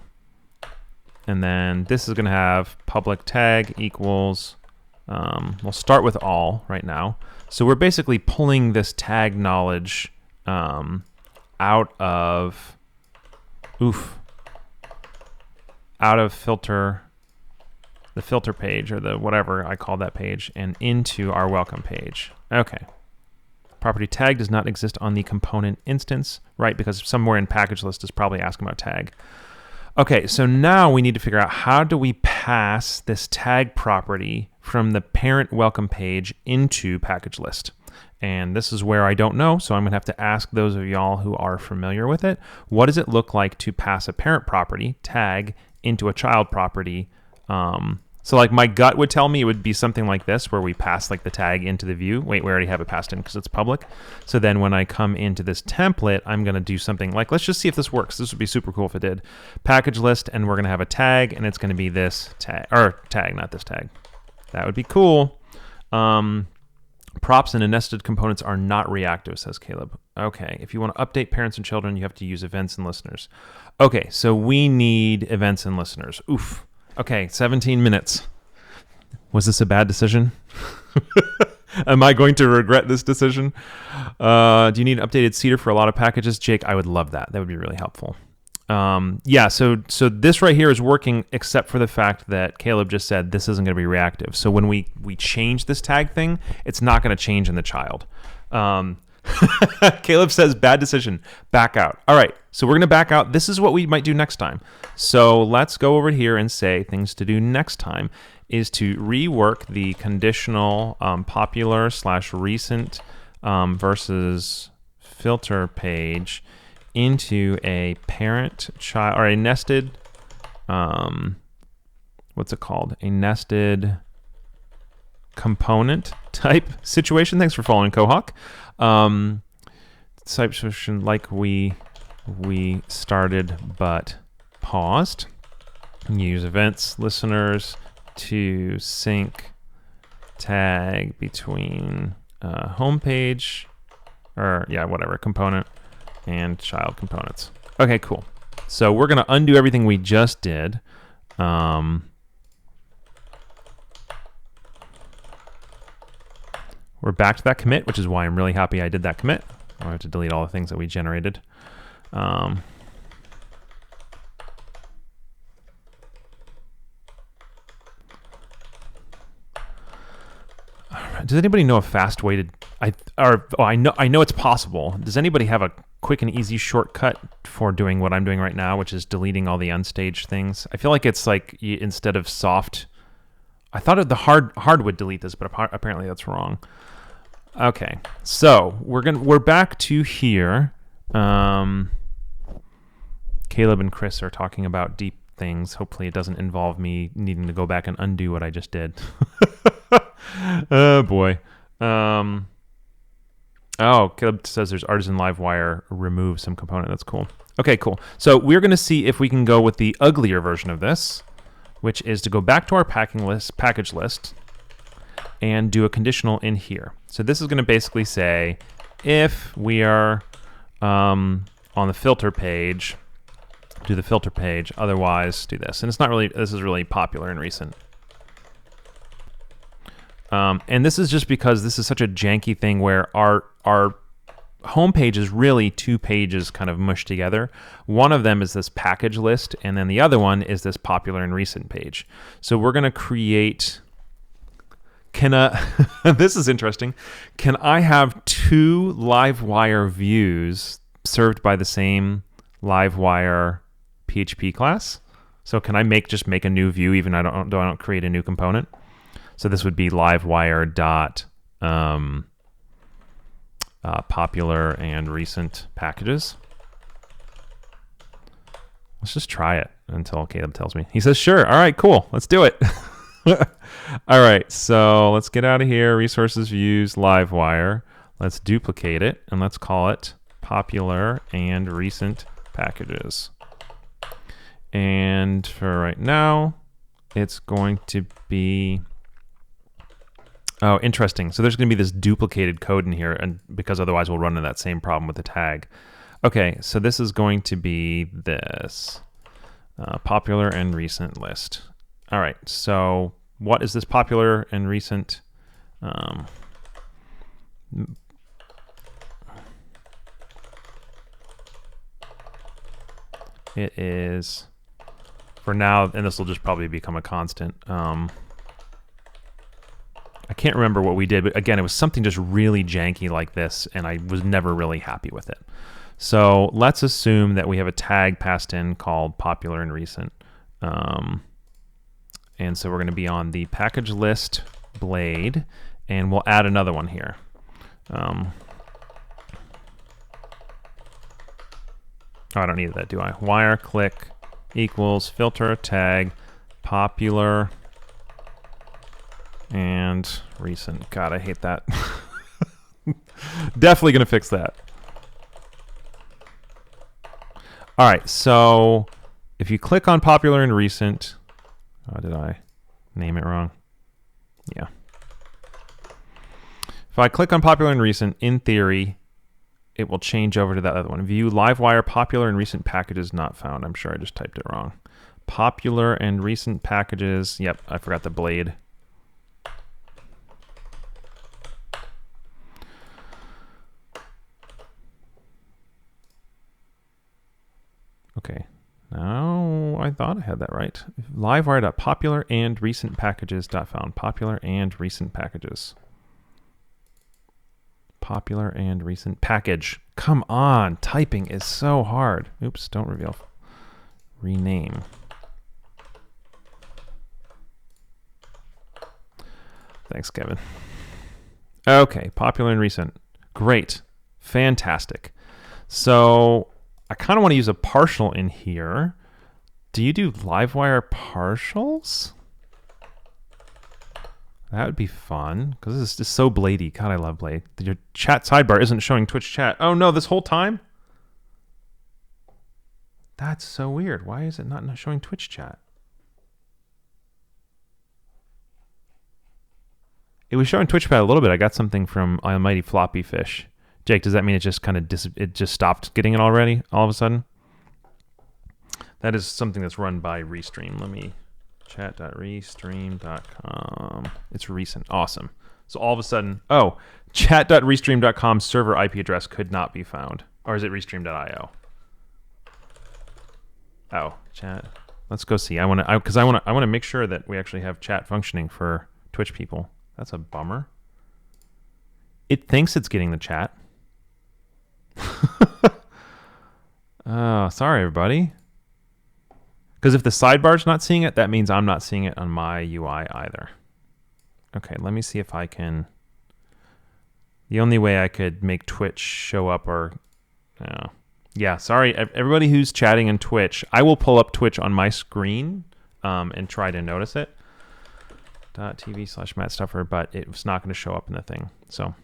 And then this is going to have public tag equals, we'll start with all right now. So we're basically pulling this tag knowledge out of, out of filter, the filter page or the whatever I call that page, and into our welcome page. Okay. Property tag does not exist on the component instance, right? Because somewhere in package list is probably asking about tag. Okay, so now we need to figure out how do we pass this tag property from the parent welcome page into package list. And this is where I don't know, so I'm going to have to ask those of y'all who are familiar with it, what does it look like to pass a parent property, tag, into a child property? So like my gut would tell me it would be something like this, where we pass like the tag into the view. Wait, we already have it passed in because it's public. So then when I come into this template, I'm going to do something like, let's just see if this works. This would be super cool if it did. Package list, and we're going to have a tag, and it's going to be this tag, or tag, not this tag. That would be cool. Props and nested components are not reactive, says Caleb. Okay, if you want to update parents and children, you have to use events and listeners. Okay, so we need events and listeners. Oof. Okay, 17 minutes. Was this a bad decision? Am I going to regret this decision? Do you need an updated seeder for a lot of packages? Jake, I would love that. That would be really helpful. Yeah, so this right here is working, except for the fact that Caleb just said this isn't going to be reactive. So when we change this tag thing, it's not going to change in the child. Caleb says, bad decision, back out. All right, so we're going to back out. This is what we might do next time. So let's go over here and say things to do next time is to rework the conditional popular / recent versus filter page into a parent child, or a nested, what's it called? A nested component type situation. Thanks for following, Kohawk. Type situation like we started but paused. Use events listeners to sync tag between homepage, or yeah, whatever, component and child components. Okay, cool. So we're going to undo everything we just did. we're back to that commit, which is why I'm really happy I did that commit. I have to delete all the things that we generated. Does anybody know a fast way to? I know it's possible. Does anybody have a quick and easy shortcut for doing what I'm doing right now, which is deleting all the unstaged things? I feel like it's like instead of soft, I thought the hard would delete this, but apparently that's wrong. Okay, so we're back to here. Caleb and Chris are talking about deep things. Hopefully, it doesn't involve me needing to go back and undo what I just did. Oh boy. Oh, Caleb says there's Artisan Livewire remove some component. That's cool. Okay, cool. So we're going to see if we can go with the uglier version of this, which is to go back to our package list and do a conditional in here. So this is going to basically say if we are on the filter page, do the filter page, otherwise do this. And it's not really, this is really popular and recent. And this is just because this is such a janky thing where our home page is really two pages kind of mushed together. One of them is this package list, and then the other one is this popular and recent page. So we're going to create, this is interesting. Can I have two Livewire views served by the same Livewire PHP class? So can I just make a new view even though I don't create a new component? So this would be Livewire dot popular and recent packages. Let's just try it until Caleb tells me. He says, sure. All right, cool. Let's do it. All right, so let's get out of here. Resources, views, Livewire. Let's duplicate it, and let's call it popular and recent packages. And for right now, it's going to be... Oh, interesting. So there's going to be this duplicated code in here, and because otherwise we'll run into that same problem with the tag. Okay, so this is going to be this popular and recent list. All right, so what is this popular and recent? It is, for now, and this will just probably become a constant. I can't remember what we did, but again, it was something just really janky like this, and I was never really happy with it. So let's assume that we have a tag passed in called popular and recent. And so we're going to be on the package list blade, and we'll add another one here. Oh, I don't need that, do I? Wire click equals filter tag popular and recent. God, I hate that. Definitely going to fix that. All right, so if you click on popular and recent, oh, did I name it wrong? Yeah. If I click on popular and recent, in theory, it will change over to that other one. View Livewire popular and recent packages not found. I'm sure I just typed it wrong. Popular and recent packages. Yep, I forgot the blade. Okay, now I thought I had that right. Livewire.popular and recent packages.found. Popular and recent packages. Popular and recent package. Come on, typing is so hard. Oops, don't reveal. Rename. Thanks, Kevin. Okay, popular and recent. Great. Fantastic. So I kind of want to use a partial in here. Do you do Livewire partials? That would be fun, because this is just so bladey. God, I love Blade. Your chat sidebar isn't showing Twitch chat. Oh no, this whole time? That's so weird. Why is it not showing Twitch chat? It was showing Twitch chat a little bit. I got something from Almighty Floppy Fish. Jake, does that mean it just kind of it just stopped getting it already all of a sudden? That is something that's run by Restream. Let me chat.restream.com. It's recent. Awesome. So all of a sudden, oh, chat.restream.com server IP address could not be found. Or is it restream.io? Oh, chat. Let's go see. I want to make sure that we actually have chat functioning for Twitch people. That's a bummer. It thinks it's getting the chat. Oh, sorry everybody. Because if the sidebar's not seeing it, that means I'm not seeing it on my UI either. Okay, let me see if I can. The only way I could make Twitch show up or, yeah, sorry, everybody who's chatting in Twitch, I will pull up Twitch on my screen and try to notice it. .tv/Matt Stauffer, but it's not going to show up in the thing. So,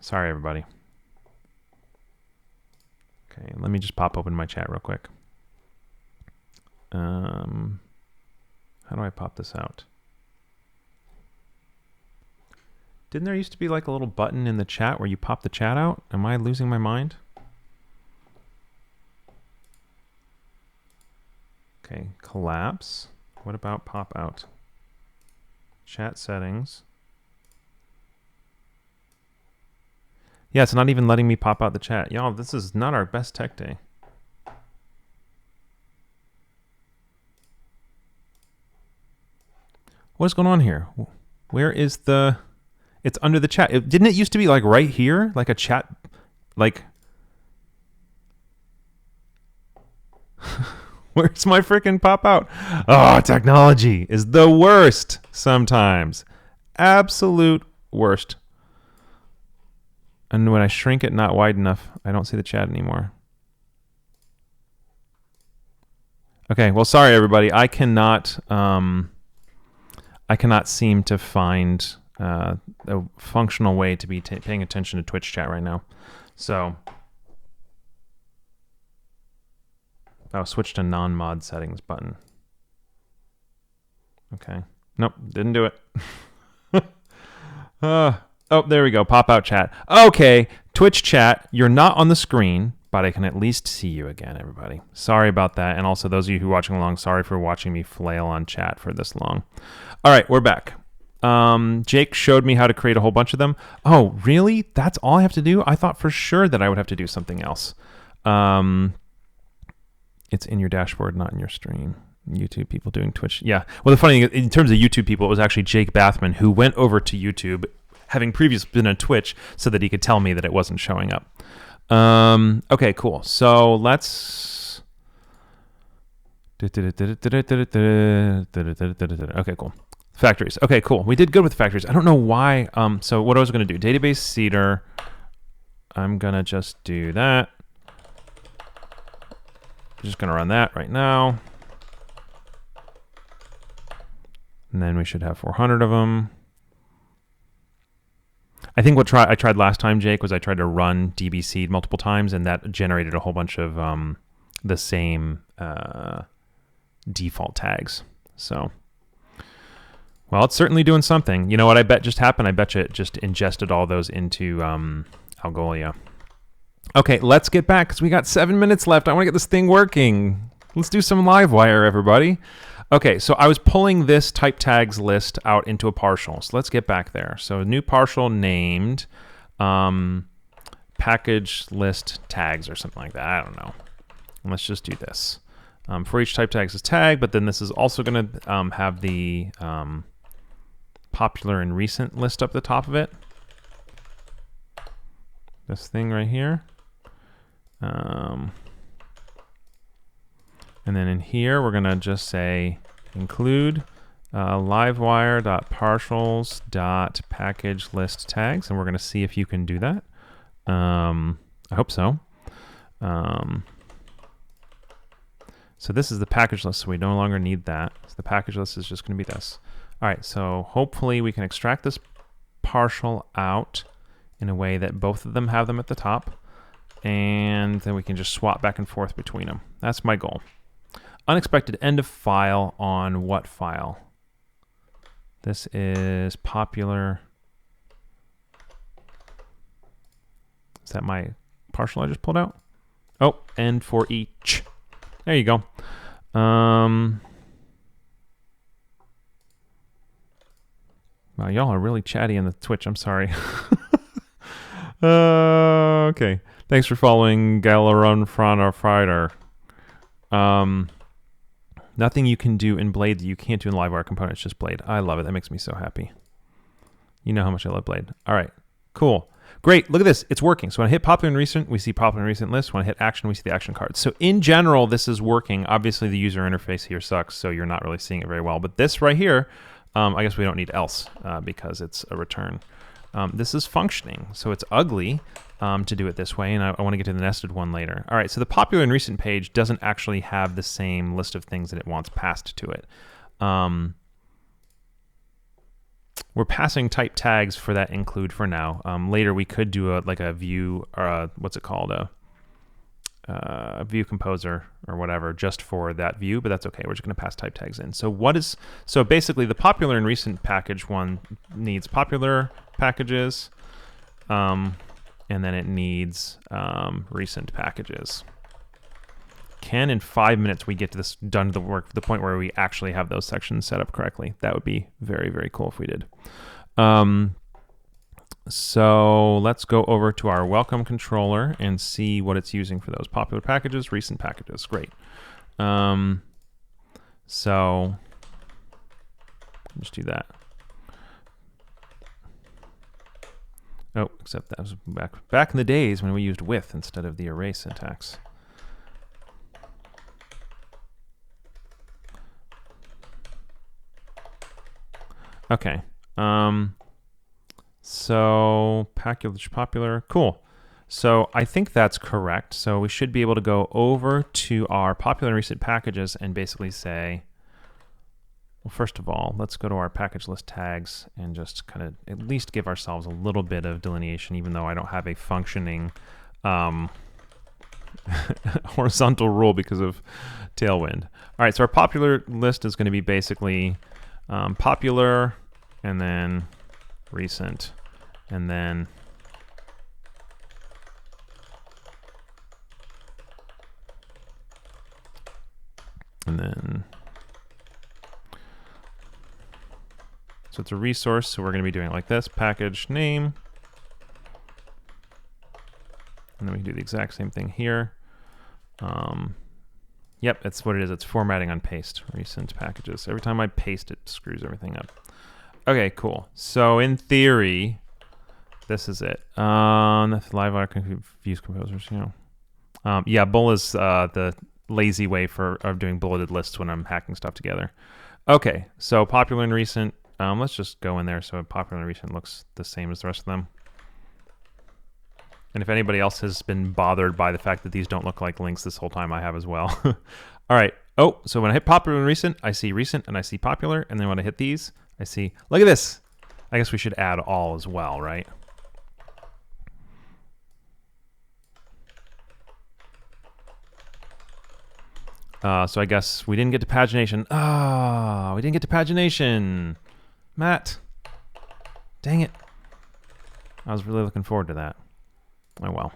sorry everybody. Okay, let me just pop open my chat real quick. How do I pop this out? Didn't there used to be like a little button in the chat where you pop the chat out? Am I losing my mind? Okay, collapse. What about pop out? Chat settings. Yeah, it's not even letting me pop out the chat. Y'all, this is not our best tech day. What's going on here? Where is the... It's under the chat. Didn't it used to be like right here? Like a chat... Like... Where's my freaking pop out? Oh, technology is the worst sometimes. Absolute worst. And when I shrink it not wide enough, I don't see the chat anymore. Okay, well, sorry everybody. I cannot seem to find a functional way to be paying attention to Twitch chat right now. So, switch to non-mod settings button. Okay. Nope, didn't do it. Oh, there we go. Pop out chat. Okay, Twitch chat, you're not on the screen, but I can at least see you again, everybody. Sorry about that. And also those of you who are watching along, sorry for watching me flail on chat for this long. All right, we're back. Jake showed me how to create a whole bunch of them. Oh, really? That's all I have to do? I thought for sure that I would have to do something else. It's in your dashboard, not in your stream. YouTube people doing Twitch. Yeah. Well, the funny thing is, in terms of YouTube people, it was actually Jake Bathman who went over to YouTube, having previously been on Twitch, so that he could tell me that it wasn't showing up. Okay, cool. So let's... Okay, cool. Factories. Okay, cool. We did good with factories. I don't know why. So what I was going to do, database seeder. I'm going to just do that. I'm just going to run that right now. And then we should have 400 of them. I think what I tried last time, Jake, was I tried to run dbseed multiple times, and that generated a whole bunch of the same default tags. So, well, it's certainly doing something. You know what I bet just happened? I bet you it just ingested all those into Algolia. Okay, let's get back, because we got 7 minutes left. I want to get this thing working. Let's do some Livewire, everybody. Okay, so I was pulling this type tags list out into a partial. So let's get back there. So a new partial named package list tags or something like that. I don't know. And let's just do this. For each type tags is tag, but then this is also going to have the popular and recent list up the top of it. This thing right here. And then in here, we're going to just say include livewire.partials.package list tags. And we're going to see if you can do that. I hope so. So this is the package list, so we no longer need that. So the package list is just going to be this. All right, so hopefully we can extract this partial out in a way that both of them have them at the top. And then we can just swap back and forth between them. That's my goal. Unexpected end of file on what file? This is popular. Is that my partial I just pulled out? Oh, end for each. There you go. Wow, y'all are really chatty in the Twitch. I'm sorry. Okay. Thanks for following Galeron Fighter. Nothing you can do in Blade that you can't do in Livewire components, just Blade. I love it. That makes me so happy. You know how much I love Blade. All right, cool. Great, look at this. It's working. So when I hit popular and recent, we see popular and recent list. When I hit action, we see the action cards. So in general, this is working. Obviously, the user interface here sucks, so you're not really seeing it very well. But this right here, I guess we don't need else because it's a return. This is functioning, so it's ugly to do it this way, and I want to get to the nested one later. All right, so the popular and recent page doesn't actually have the same list of things that it wants passed to it. We're passing type tags for that include for now. Later we could do a view, or what's it called, a view composer or whatever, just for that view, but that's okay. We're just going to pass type tags in. So basically the popular and recent package one needs popular packages, and then it needs recent packages. Can in 5 minutes we get to this done to the work, the point where we actually have those sections set up correctly? That would be very, very cool if we did. So let's go over to our welcome controller and see what it's using for those popular packages, recent packages. Great. So just do that. Oh, except that was back in the days when we used with instead of the array syntax. Okay. So package popular, cool. So I think that's correct. So we should be able to go over to our popular and recent packages and basically say, well, first of all, let's go to our package list tags and just kind of at least give ourselves a little bit of delineation, even though I don't have a functioning horizontal rule because of Tailwind. All right, so our popular list is going to be basically popular, and then recent, and then so it's a resource, so we're going to be doing it like this, package name, and then we can do the exact same thing here. Yep, that's what it is. It's formatting on paste, recent packages. Every time I paste, it screws everything up. Okay, cool. So in theory, this is it. Livewire confuse composers, yeah, bull is the lazy way of doing bulleted lists when I'm hacking stuff together. Okay, so popular and recent. Let's just go in there so popular and recent looks the same as the rest of them. And if anybody else has been bothered by the fact that these don't look like links this whole time, I have as well. All right. Oh, so when I hit popular and recent, I see recent and I see popular. And then when I hit these, I see, look at this. I guess we should add all as well, right? So I guess we didn't get to pagination. We didn't get to pagination. Matt. Dang it. I was really looking forward to that. Oh, well.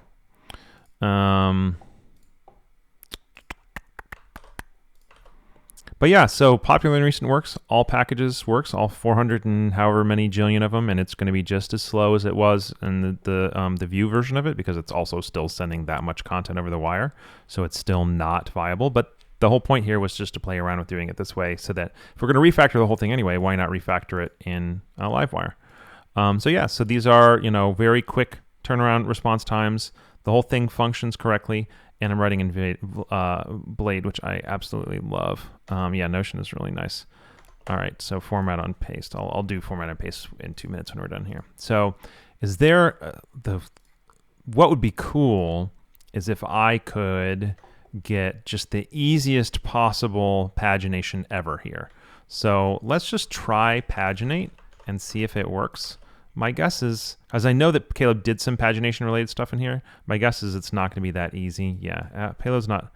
But yeah, so popular and recent works, all packages works, all 400 and however many jillion of them, and it's going to be just as slow as it was in the Vue version of it because it's also still sending that much content over the wire, so it's still not viable. But the whole point here was just to play around with doing it this way so that if we're going to refactor the whole thing anyway, why not refactor it in Livewire? So yeah, so these are, very quick turnaround response times. The whole thing functions correctly, and I'm writing in Blade, which I absolutely love. Yeah, Notion is really nice. All right, so format on paste. I'll do format on paste in 2 minutes when we're done here. So is there what would be cool is if I could get just the easiest possible pagination ever here. So let's just try paginate and see if it works. My guess is, as I know that Caleb did some pagination related stuff in here, my guess is it's not going to be that easy. Yeah, payload's not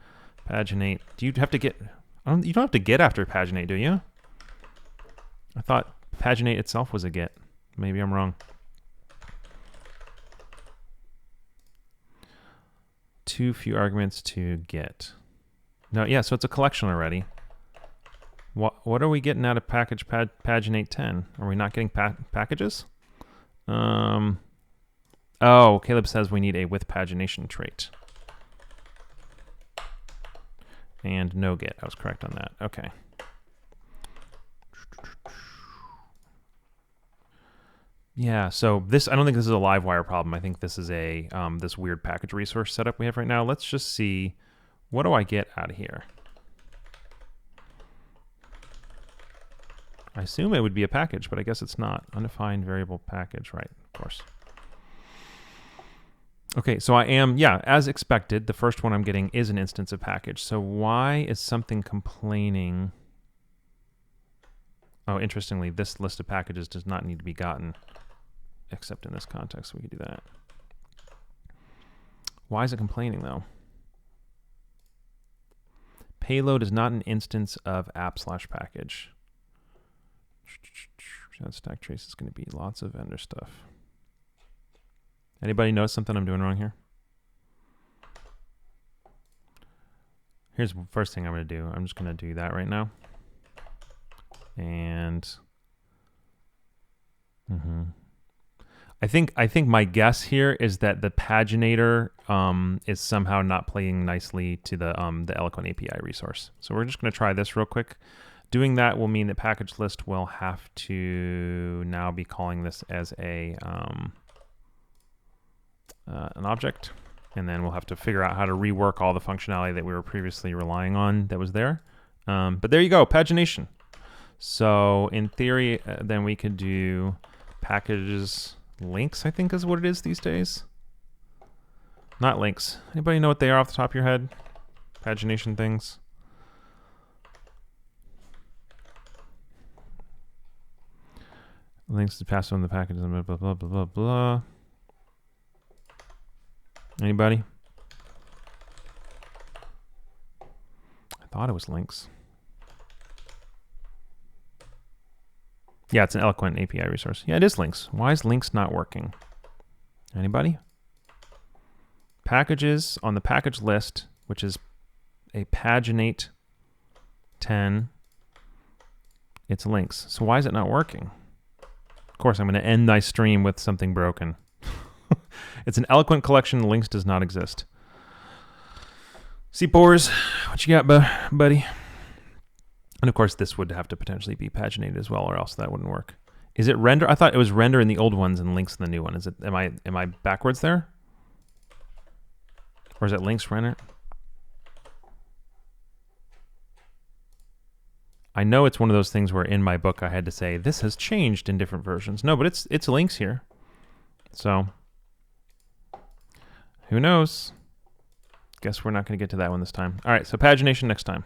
paginate. Do you have to get, you don't have to get after paginate, do you? I thought paginate itself was a get. Maybe I'm wrong. Too few arguments to get. No, yeah, so it's a collection already. What are we getting out of package paginate 10? Are we not getting packages? Oh, Caleb says we need a with pagination trait. And no get. I was correct on that. Okay. Yeah, so this, I don't think this is a Livewire problem. I think this is a this weird package resource setup we have right now. Let's just see, what do I get out of here? I assume it would be a package, but I guess it's not. Undefined variable package, right, of course. Okay, so I am, yeah, as expected, the first one I'm getting is an instance of package. So why is something complaining? Oh, interestingly, this list of packages does not need to be gotten, except in this context, we could do that. Why is it complaining, though? Payload is not an instance of app/package. That stack trace is going to be lots of vendor stuff. Anybody notice something I'm doing wrong here? Here's the first thing I'm going to do. I'm just going to do that right now. And I think my guess here is that the paginator is somehow not playing nicely to the Eloquent API resource. So we're just going to try this real quick. Doing that will mean that package list will have to now be calling this as a an object, and then we'll have to figure out how to rework all the functionality that we were previously relying on that was there. But there you go, pagination. So in theory, then we could do packages links, I think is what it is these days. Not links. Anybody know what they are off the top of your head? Pagination things. Links to pass on the packages, blah, blah, blah, blah, blah. Anybody? I thought it was links. Yeah, it's an Eloquent API resource. Yeah, it is links. Why is links not working? Anybody? Packages on the package list, which is a paginate 10, it's links. So why is it not working? Of course, I'm going to end my stream with something broken. It's an Eloquent collection. Links does not exist. C-Pores, what you got, buddy? And of course, this would have to potentially be paginated as well, or else that wouldn't work. Is it render? I thought it was render in the old ones and links in the new one. Is it? Am I backwards there? Or is it links render? I know it's one of those things where in my book I had to say this has changed in different versions. No, but it's links here. So who knows? Guess we're not going to get to that one this time. All right, so pagination next time.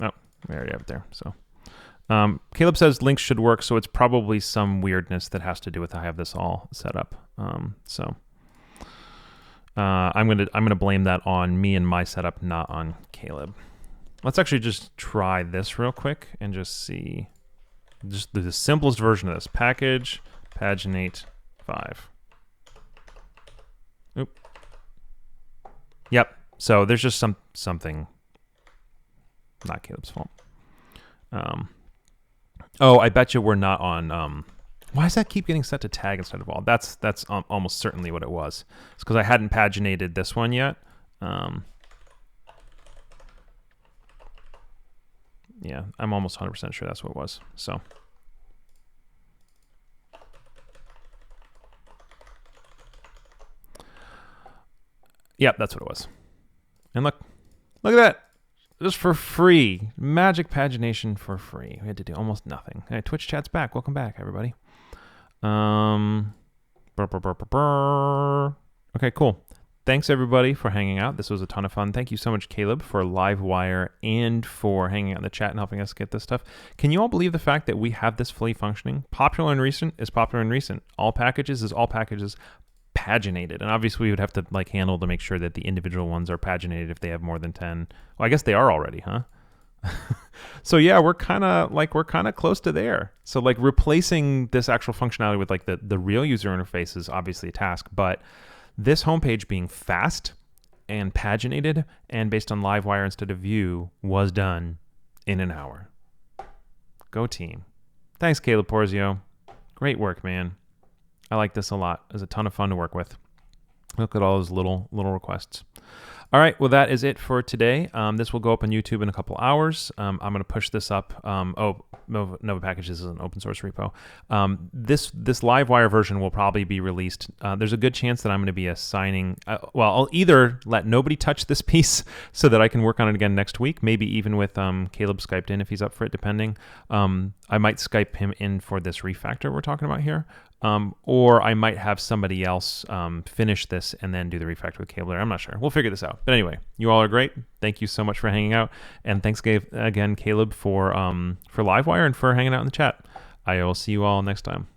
Oh, we already have it there. So Caleb says links should work, so it's probably some weirdness that has to do with how I have this all set up. I'm gonna blame that on me and my setup, not on Caleb. Let's actually just try this real quick and just see, just the simplest version of this. Package paginate 5. Oop. Yep. So there's just something. Not Caleb's fault. Oh, I bet you we're not on. Why does that keep getting set to tag instead of all? That's almost certainly what it was. It's because I hadn't paginated this one yet. Yeah, I'm almost 100% sure that's what it was. So. Yep, that's what it was. And look at that. Just for free. Magic pagination for free. We had to do almost nothing. Hey, Twitch chat's back. Welcome back, everybody. Okay, cool. Thanks, everybody, for hanging out. This was a ton of fun. Thank you so much, Caleb, for Livewire and for hanging out in the chat and helping us get this stuff. Can you all believe the fact that we have this fully functioning? Popular and recent is popular and recent. All packages is all packages paginated. And obviously, we would have to handle to make sure that the individual ones are paginated if they have more than 10. Well, I guess they are already, huh? So yeah, we're kind of close to there. So replacing this actual functionality with the real user interface is obviously a task, but this homepage being fast and paginated and based on Livewire instead of Vue was done in an hour. Go team. Thanks, Caleb Porzio. Great work, man. I like this a lot. It was a ton of fun to work with. Look at all those little requests. All right, well, that is it for today. This will go up on YouTube in a couple hours. I'm going to push this up. Nova Packages is an open source repo. This Livewire version will probably be released. There's a good chance that I'm going to be assigning, I'll either let nobody touch this piece so that I can work on it again next week, maybe even with Caleb Skyped in if he's up for it, depending. I might Skype him in for this refactor we're talking about here. Or I might have somebody else finish this and then do the refactor with Caleb. I'm not sure. We'll figure this out. But anyway, you all are great. Thank you so much for hanging out. And thanks again, Caleb, for Livewire and for hanging out in the chat. I will see you all next time.